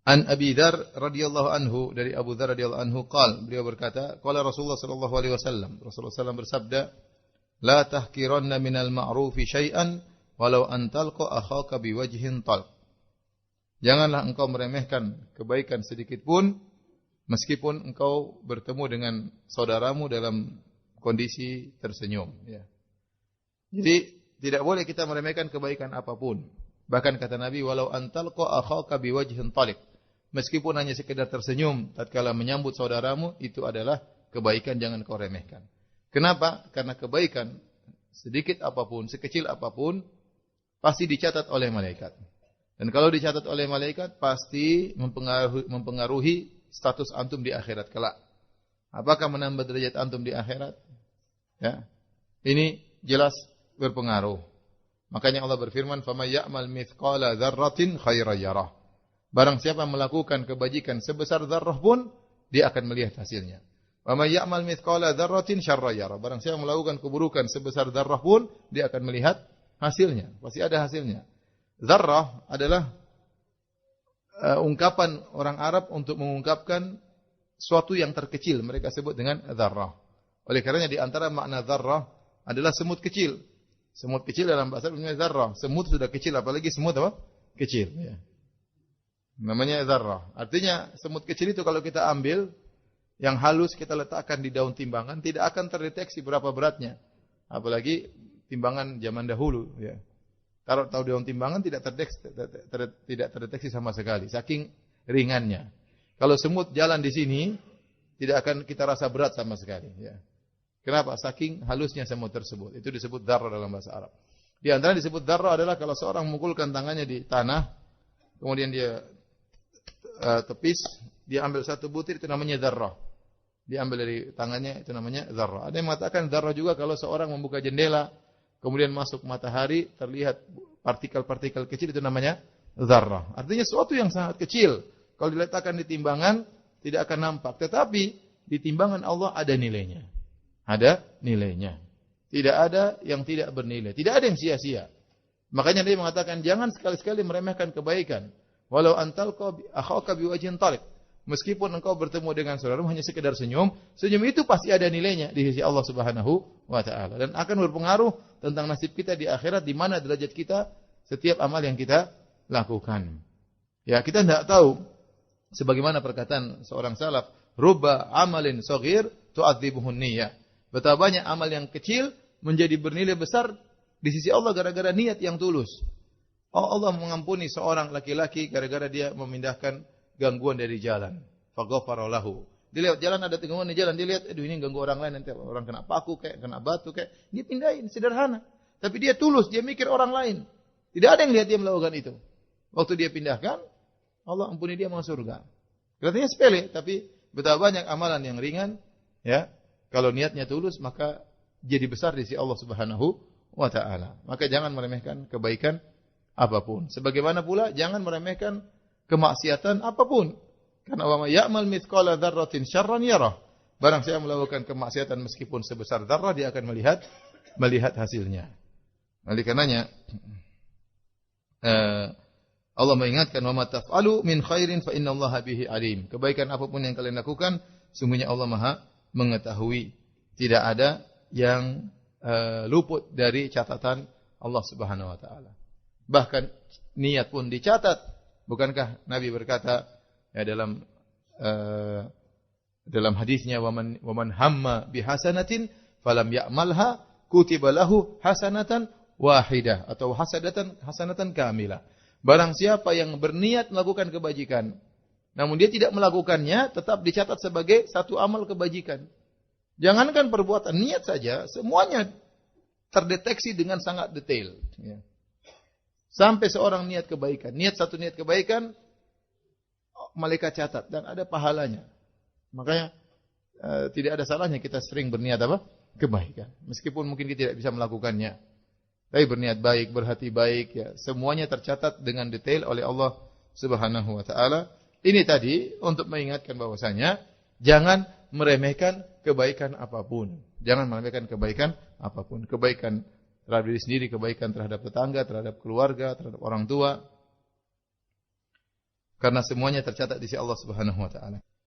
An Abi Dzar radhiyallahu anhu, dari Abu Dzar radhiyallahu anhu beliau berkata, qala Rasulullah sallallahu alaihi wasallam, Rasulullah sallallahu bersabda, la tahkiranna minal ma'rufi syai'an walau an talqa akhaka biwajhin talq. Janganlah engkau meremehkan kebaikan sedikit pun meskipun engkau bertemu dengan saudaramu dalam kondisi tersenyum, ya. Jadi tidak boleh kita meremehkan kebaikan apapun. Bahkan kata Nabi, walau an talqa akhaka biwajhin talq. Meskipun hanya sekedar tersenyum tatkala menyambut saudaramu, itu adalah kebaikan, jangan kau remehkan. Kenapa? Karena kebaikan sedikit apapun, sekecil apapun, pasti dicatat oleh malaikat. Dan kalau dicatat oleh malaikat, pasti mempengaruhi status antum di akhirat kelak. Apakah menambah derajat antum di akhirat? Ya. Ini jelas berpengaruh. Makanya Allah berfirman, "Faman ya'mal mithqala dzarratin khairan yarah." Barang siapa melakukan kebajikan sebesar zarrah pun, dia akan melihat hasilnya. Wa may ya'mal mithqala dzarratin syarran yarah. Barang siapa melakukan keburukan sebesar zarrah pun, dia akan melihat hasilnya. Pasti ada hasilnya. Zarrah adalah ungkapan orang Arab untuk mengungkapkan suatu yang terkecil. Mereka sebut dengan zarrah. Oleh karenanya di antara makna zarrah adalah semut kecil. Semut kecil dalam bahasa Arab zarrah. Semut sudah kecil, apalagi semut apa? Kecil. Ya. Namanya zarrah. Artinya semut kecil itu kalau kita ambil yang halus kita letakkan di daun timbangan tidak akan terdeteksi berapa beratnya. Apalagi timbangan zaman dahulu. Ya. Kalau tahu daun timbangan tidak terdeteksi sama sekali. Saking ringannya. Kalau semut jalan di sini tidak akan kita rasa berat sama sekali. Ya. Kenapa? Saking halusnya semut tersebut. Itu disebut zarrah dalam bahasa Arab. Di antara disebut zarrah adalah kalau seorang memukulkan tangannya di tanah, kemudian dia tepis, dia ambil satu butir, itu namanya zarrah. Dia ambil dari tangannya, itu namanya zarrah. Ada yang mengatakan zarrah juga kalau seorang membuka jendela, kemudian masuk matahari, terlihat partikel-partikel kecil, itu namanya zarrah. Artinya sesuatu yang sangat kecil. Kalau diletakkan di timbangan, tidak akan nampak. Tetapi di timbangan Allah ada nilainya. Ada nilainya. Tidak ada yang tidak bernilai. Tidak ada yang sia-sia. Makanya dia mengatakan, jangan sekali-sekali meremehkan kebaikan. Walau antalqa akhaka biwajhin talq. Meskipun engkau bertemu dengan saudaramu hanya sekedar senyum, senyum itu pasti ada nilainya di sisi Allah Subhanahu wa taala dan akan berpengaruh tentang nasib kita di akhirat, di mana derajat kita setiap amal yang kita lakukan. Ya, kita tidak tahu sebagaimana perkataan seorang salaf, rubba amalin shaghir tu'adzibuhun niyyah. Betapa banyak amal yang kecil menjadi bernilai besar di sisi Allah gara-gara niat yang tulus. Oh, Allah mengampuni seorang laki-laki gara-gara dia memindahkan gangguan dari jalan. Faghfara lahu. Dia lihat jalan ada gangguan di jalan, dia lihat, aduh ini ganggu orang lain, nanti orang kena paku kayak, kena batu kayak, dia pindahin, sederhana. Tapi dia tulus, dia mikir orang lain. Tidak ada yang lihat dia melakukan itu. Waktu dia pindahkan, Allah ampuni dia masuk surga. Kelihatannya sepele, tapi betapa banyak amalan yang ringan, ya. Kalau niatnya tulus, maka jadi besar di sisi Allah Subhanahu wa taala. Maka jangan meremehkan kebaikan apapun. Sebagaimana pula jangan meremehkan kemaksiatan apapun. Karena wa may ya'mal mithqala dzarratin syarran yarah. Barang siapa melakukan kemaksiatan meskipun sebesar dzarrah, dia akan melihat hasilnya. Oleh karenanya Allah mengingatkan, wa ma taf'alu min khairin fa innallaha bihi alim. Kebaikan apapun yang kalian lakukan, sungguhnya Allah Maha mengetahui. Tidak ada yang luput dari catatan Allah Subhanahu wa taala. Bahkan niat pun dicatat. Bukankah Nabi berkata ya dalam hadisnya, waman hamma bihasanatin falam ya'malha kutiba lahu hasanatan wahidah atau hasanatan kamilah. Barang siapa yang berniat melakukan kebajikan namun dia tidak melakukannya, tetap dicatat sebagai satu amal kebajikan. Jangankan perbuatan, niat saja semuanya terdeteksi dengan sangat detail, ya. Sampai seorang niat kebaikan, satu niat kebaikan, malaikat catat dan ada pahalanya. Makanya tidak ada salahnya kita sering berniat apa? Kebaikan. Meskipun mungkin kita tidak bisa melakukannya. Tapi berniat baik, berhati baik, ya, semuanya tercatat dengan detail oleh Allah Subhanahu wa taala. Ini tadi untuk mengingatkan bahwasanya jangan meremehkan kebaikan apapun. Jangan meremehkan kebaikan apapun. Kebaikan terhadap diri sendiri, kebaikan terhadap tetangga, terhadap keluarga, terhadap orang tua. Karena semuanya tercatat di sisi Allah Subhanahu wa taala.